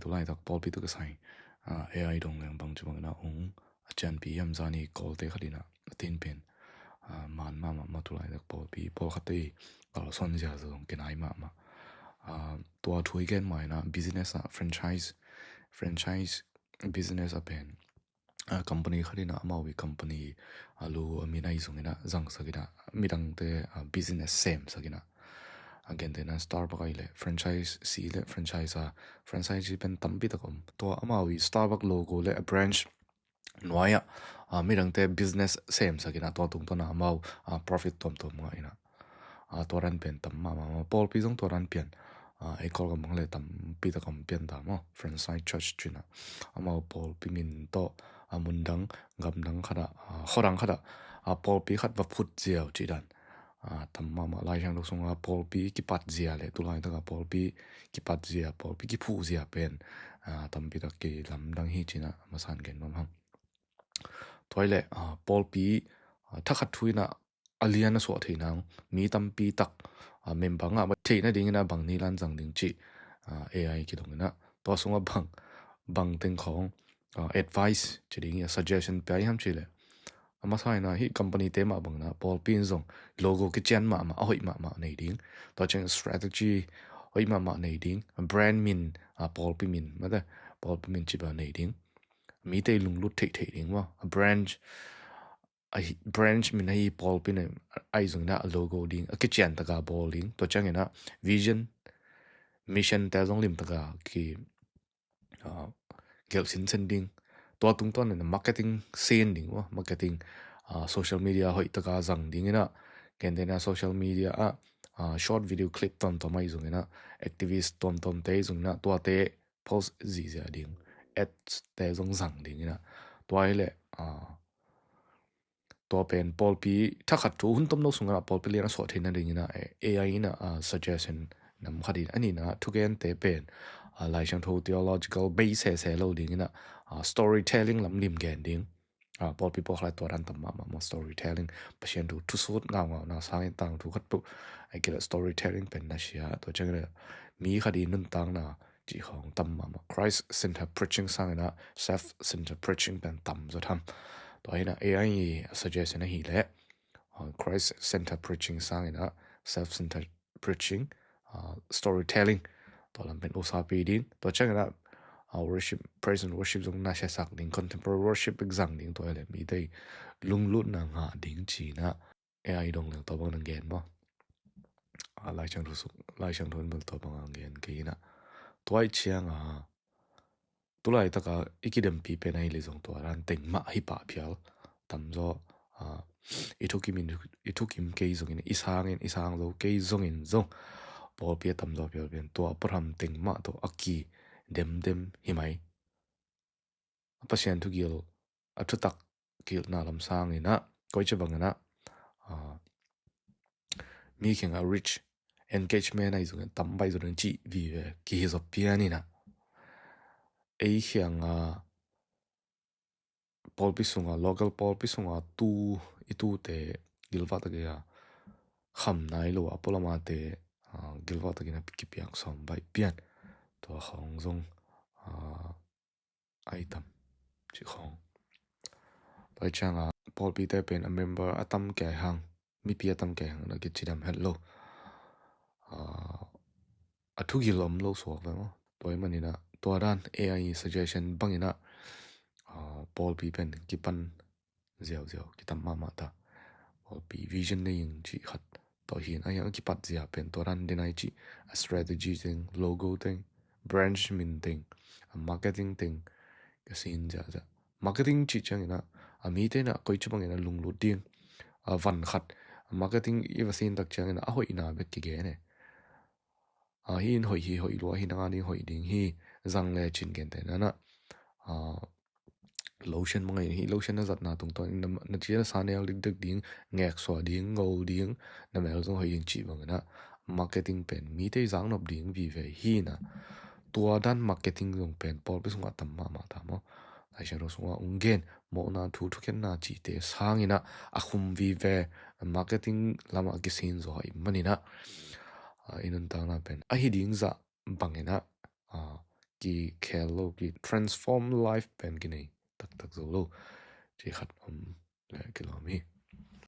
tulai tak Pawlpi tu ka sai AI dong leng bang chu bang na chan pi yam zani call te khadina tin pen man ma tulai tak Pawlpi Pawl khati kal son ja zong kenai ma tua thui gen mai na business franchise business a pen company khadina amawi company alu amina izungina zang sagina midang te business same sagina again then Starbucks ile franchise si le franchise pen tambi takom to amawi Starbucks logo le branch noya midang te business same sagina to tung to na mau profit tom nga ina toran pen tam ma Pawlpi jong toran pen ekol kam le tam pi ta kam pen da mo franchise church china amau Pawlpi min to amundang gamdang khada khorang khada Pawlpi khat va phut jiao chi dan tam ma lai chang lo song Pawlpi ki pat zia le tu lai ta Pawlpi ki pat zia Pawlpi ki phu zia pen tam pi ta ki lam dang hi china masan gen nom ham toile Pawlpi thakhat thuina alian so theinang mi tampi tak member nga theina ding na bang ni lan jang ding chi AI ki dong na to sunga bang teng khong advice chiding ya suggestion pai ham chile ama sai na hi company te ma bang na Pawlpi zong logo ki chen ma hoi ma nei ding to chang strategy hoi ma nei ding brand min Pawlpi min ma da Pawlpi min chi ba nei ding mi te lung lut thei ding wa branch min hi Pawlpi ne ai zong na logo ding a ki chen ta ga bowling to chang ina vision mission ta zong lim ta ga ki gel sin sending to tung ton na marketing scene ding wa marketing social media hoi ta ga zang ding ina ken dena social media short video clip ton to mai zong ina activist ton te zong na to te post zi za ding ads te zong zang ding ina to ai le to pen Pawlpi thakhat thu hun tom no sunga Pawlpi le na so thina ding ina AI ina suggestion nam khadin ani na thugen te pen lai chang tho theological base se lo ding ina storytelling lam lim gen ding Pawlpi po khlai to ran tam ma storytelling pasien tu thu sut nga na sang tang thu khat pu ai ke storytelling pen na sia to chang le mi khadi nun tang na chi khong tam ma Christ center preaching sang na self center preaching pen tam zo tham to ina AI suggestion hi le Christ center preaching sang ina self center preaching storytelling to lam pen usa pi din to chang na worship praise and worship zong na sha sak ding contemporary worship exam ding to ele mi dei lung lut na nga ding chi na AI dong lang to bang nang gen mo lai chang thon bal to bang gen ke na toy chiang tulai taka ikidem pi pe nai le zong to ran teng ma hi pa phial tam zo itukim ke zong in isang lo ke zong in zong Pawlpi tam zo phial ben to apram teng ma to aki dem hi mai pasien thu gil athu tak gil na lam sang ina Koici bang na mi kheng a rich engagement ai zong tam bai zong chi vi ve ki hi zo piani na ei hiang Pawlpi sunga local Pawlpi sunga tu itu te gilwa ta ge kham nai lo apolama te gilwa ta gina ki piak som bai pian to khong zong item chi khong bai changa Pawlpi te pen a member atam ke hang mi pi atam ke hang na ki chidam hello athu gilom lo so va mo toy manina to ran AI suggestion bangina Pawlpi pen ki pan ziao ki tam ma ta Pawlpi vision ne yin chi khat to hin ai ki pat zia pen to ran denai chi a strategy thing logo thing branch min thing a marketing thing ka sin ja marketing chi chang ina ami te na koi chubang ina lung lu ding van khat marketing i va sin tak chang ina a hoi na be ki ge ne hin hoi lo hi na ni hoi ding hi zang le chin gen te na lotion mangai hi lotion na zat na tung to na chi na sa ne lik dik ding ngek so ding ngo ding na mel zo hoi chi bang na marketing pen mi te zang nop ding vi ve hi na tua dan marketing zong pen Pawlpi sunga tam ma ta mo ai sha ro sunga ungen mo na thu ken na chi te sang ina a khum vi ve marketing lama ki sin zo hi manina inun ta na pen a hi ding za bangena ki khel lo ki transform life pen ki nei tak tak zo lo chi khat om le ki lo mi